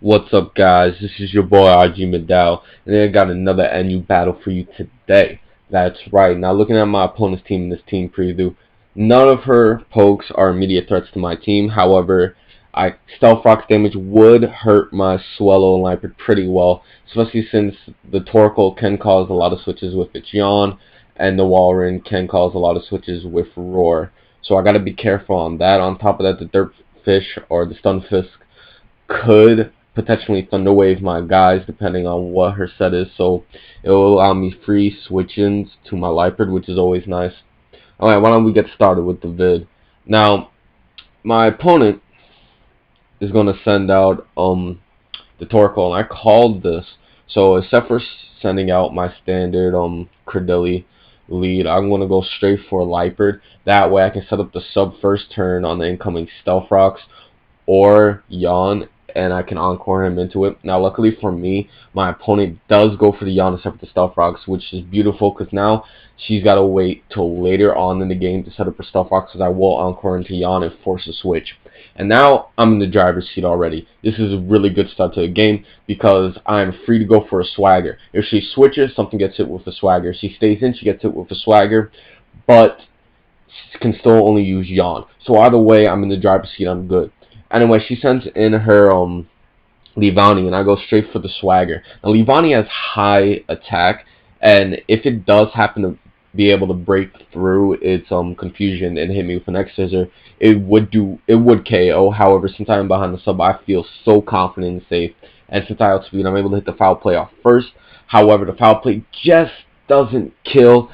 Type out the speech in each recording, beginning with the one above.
What's up, guys? This is your boy RG Madao, and I got another NU battle for you today. That's right. Now, looking at my opponent's team in this team preview, none of her pokes are immediate threats to my team. However, Stealth Rock's damage would hurt my Swallow and Liepard pretty well, especially since the Torkoal can cause a lot of switches with its Yawn, and the Walrein can cause a lot of switches with Roar. So I gotta be careful on that. On top of that, the Dirtfish or the Stunfisk could potentially Thunderwave my guys depending on what her set is, so it will allow me free switch-ins to my Liepard, which is always nice. Alright, why don't we get started with the vid. Now, my opponent is going to send out the Torkoal, and I called this. So except for sending out my standard Credilli lead, I'm going to go straight for Liepard. That way I can set up the sub first turn on the incoming Stealth Rocks or Yawn, and I can encore him into it. Now, luckily for me, my opponent does go for the Yawn except for the Stealth Rocks, which is beautiful because now she's got to wait till later on in the game to set up her Stealth Rocks, because I will encore into Yawn and force a switch. And now I'm in the driver's seat already. This is a really good start to the game because I'm free to go for a swagger. If she switches, something gets hit with a swagger. If she stays in, she gets hit with a swagger, but she can still only use Yawn. So either way, I'm in the driver's seat. I'm good. Anyway, she sends in her Leavanny, and I go straight for the swagger. Now, Leavanny has high attack, and if it does happen to be able to break through its confusion and hit me with an X-Scissor, it would KO. However, since I'm behind the sub, I feel so confident and safe. And since I outspeed, I'm able to hit the foul play off first. However, the foul play just doesn't kill.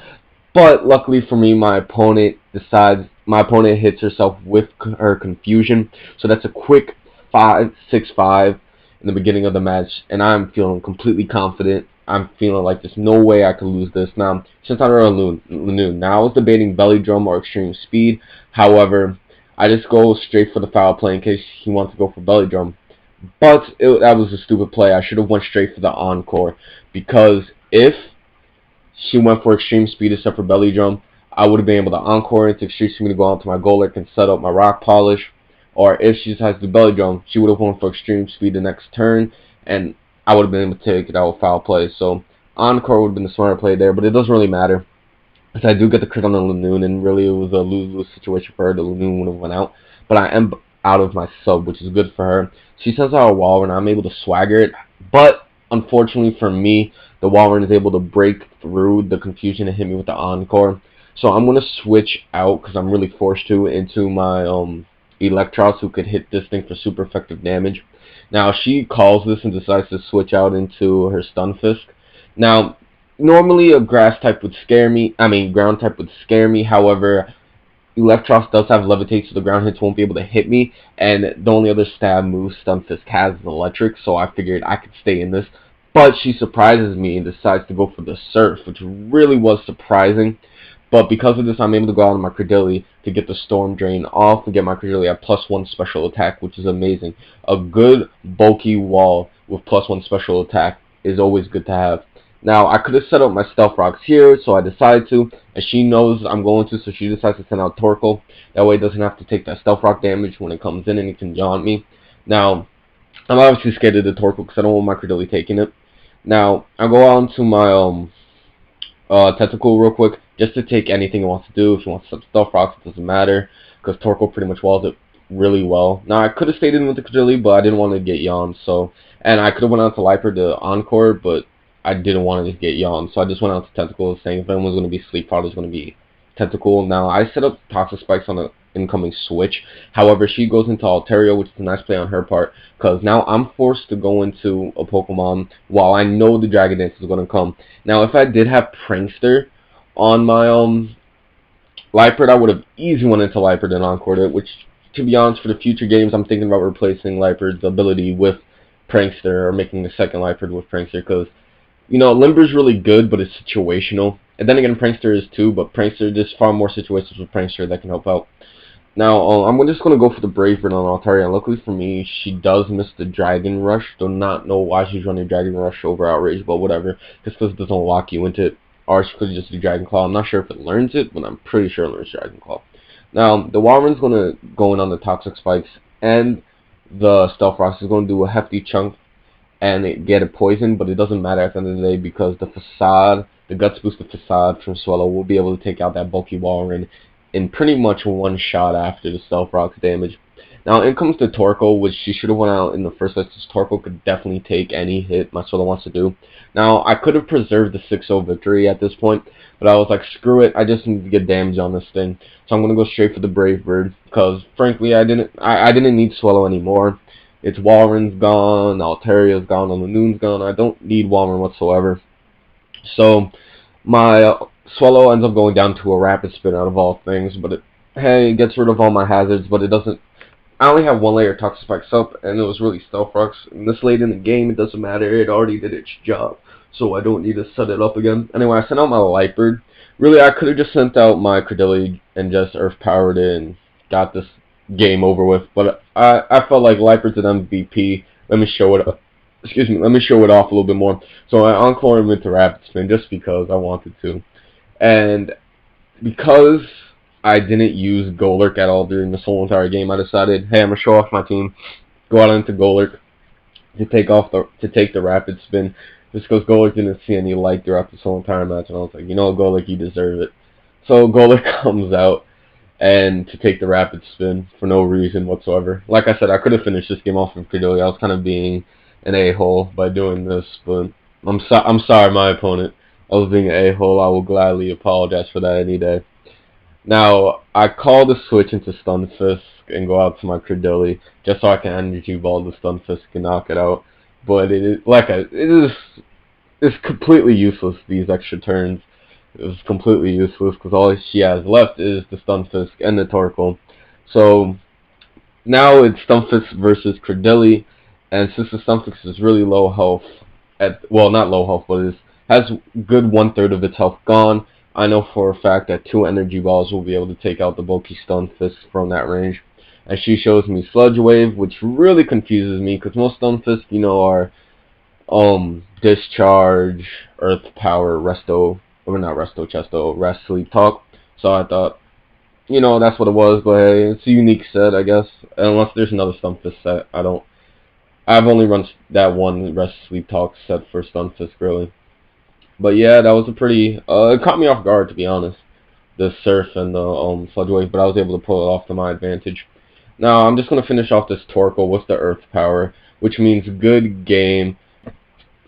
But luckily for me, my opponent hits herself with her confusion. So that's a quick 6-5 in the beginning of the match, and I'm feeling completely confident. I'm feeling like there's no way I could lose this. Now, since I don't know Lanoon, now I was debating Belly Drum or Extreme Speed. However, I just go straight for the foul play in case he wants to go for Belly Drum. But that was a stupid play. I should have went straight for the Encore, because if she went for Extreme Speed except for Belly Drum, I would have been able to encore into Extreme Speed to go onto my Golurk and set up my Rock Polish. Or if she decides to Belly Drum, she would have went for Extreme Speed the next turn, and I would have been able to take it out with foul play. So encore would have been the smarter play there, but it doesn't really matter, because I do get the crit on the Lanoon, and really it was a lose-lose situation for her. The Lanoon would have went out, but I am out of my sub, which is good for her. She sends out a Walrein, and I'm able to swagger it, but unfortunately for me, the Walrein is able to break through the confusion and hit me with the Encore. So I'm going to switch out, because I'm really forced to, into my Electros, who could hit this thing for super effective damage. Now, she calls this and decides to switch out into her Stunfisk. Now, normally a grass type would scare me. Ground type would scare me. However, Electros does have Levitate, so the ground hits won't be able to hit me. And the only other stab move Stunfisk has is Electric, so I figured I could stay in this. But she surprises me and decides to go for the Surf, which really was surprising. But because of this, I'm able to go out on my Credilli to get the Storm Drain off and get my Credilli at +1 special attack, which is amazing. A good bulky wall with +1 special attack is always good to have. Now, I could have set up my Stealth Rocks here, so I decided to, and she knows I'm going to, so she decides to send out Torkoal. That way it doesn't have to take that Stealth Rock damage when it comes in, and it can Yawn me. Now, I'm obviously scared of the Torkoal because I don't want my Credilli taking it. Now, I'll go on to my Tentacle real quick, just to take anything it wants to do. If she wants some Stealth Rocks, it doesn't matter, because Torkoal pretty much walls it really well. Now, I could have stayed in with the Credilli, but I didn't want to get Yawn, so, and I could have went out to Liepard to Encore, but I didn't want to get Yawn, so I just went out to Tentacle, saying if anyone was going to be Sleep, probably was going to be Tentacle. Now, I set up Toxic Spikes on the incoming switch. However, she goes into Altaria, which is a nice play on her part, because now I'm forced to go into a Pokemon while I know the Dragon Dance is going to come. Now, if I did have Prankster on my Liepard, I would have easily went into Liepard and encored it, which, to be honest, for the future games, I'm thinking about replacing Liepard's ability with Prankster, or making the second Liepard with Prankster, because, you know, Limber's really good, but it's situational. And then again, Prankster is too, but Prankster, there's far more situations with Prankster that can help out. Now, I'm just going to go for the Brave Bird on Altaria, and luckily for me, she does miss the Dragon Rush. Do not know why she's running Dragon Rush over Outrage, but whatever. Just because it doesn't lock you into it. Or she could just do Dragon Claw. I'm not sure if it learns it, but I'm pretty sure it learns Dragon Claw. Now, the Walrein's going to go in on the Toxic Spikes, and the Stealth Rocks is going to do a hefty chunk and get it poisoned, but it doesn't matter at the end of the day because the facade, the Guts boosted facade from Swallow will be able to take out that bulky Walrus in pretty much one shot after the Stealth Rock's damage. Now in comes the Torkoal, which she should have went out in the first place. This Torkoal could definitely take any hit my Swallow wants to do. Now I could have preserved the 6-0 victory at this point, but I was like, screw it, I just need to get damage on this thing. So I'm gonna go straight for the Brave Bird because frankly I didn't need Swallow anymore. Its Walrun's gone, Alteria's gone, Lanoon's gone. I don't need Walrun whatsoever. So my Swallow ends up going down to a Rapid Spin out of all things, but it gets rid of all my hazards, but it doesn't. I only have one layer of Toxic Spikes up, and it was really Stealth Rocks. And this late in the game, it doesn't matter. It already did its job, so I don't need to set it up again. Anyway, I sent out my Liepard. Really, I could have just sent out my Credilli and just Earth Powered it and got this game over with. But I felt like Liepard's an MVP. Let me show it up. Excuse me. Let me show it off a little bit more. So I encore him into Rapid Spin just because I wanted to, and because I didn't use Golurk at all during this whole entire game, I decided, hey, I'm gonna show off my team. Go out into Golurk to take the Rapid Spin. Just because Golurk didn't see any light throughout this whole entire match, and I was like, you know, Golurk, you deserve it. So Golurk comes out and to take the Rapid Spin for no reason whatsoever. Like I said, I could have finished this game off with Credilli. I was kind of being an a-hole by doing this, but I'm sorry, my opponent. I was being an a-hole. I will gladly apologize for that any day. Now, I call the switch into Stunfisk and go out to my Credilli just so I can energy ball the Stunfisk and knock it out. But it's completely useless, these extra turns. It was completely useless because all she has left is the Stunfisk and the Torkoal. So now it's Stunfisk versus Credilli, and since the Stunfisk is really low health, well, not low health, but it has good 1/3 of its health gone, I know for a fact that 2 energy balls will be able to take out the bulky Stunfisk from that range. And she shows me Sludge Wave, which really confuses me because most Stunfisk, you know, are Discharge, Earth Power, Resto, or not Resto, Chesto, Rest, Sleep, Talk. So I thought, you know, that's what it was. But hey, it's a unique set, I guess. Unless there's another Stunfisk set, I've only run that one Rest, Sleep, Talk set for Stunfisk, really. But yeah, that was a pretty, it caught me off guard, to be honest, the Surf and the Sludge Wave, but I was able to pull it off to my advantage. Now, I'm just going to finish off this Torkoal with the Earth Power, which means good game,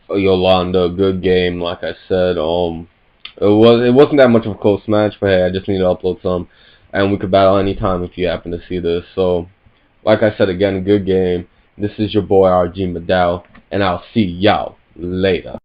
Yolanda, good game, like I said. It wasn't that much of a close match, but hey, I just need to upload some, and we could battle anytime if you happen to see this. So, like I said again, good game. This is your boy RG Madao, and I'll see y'all later.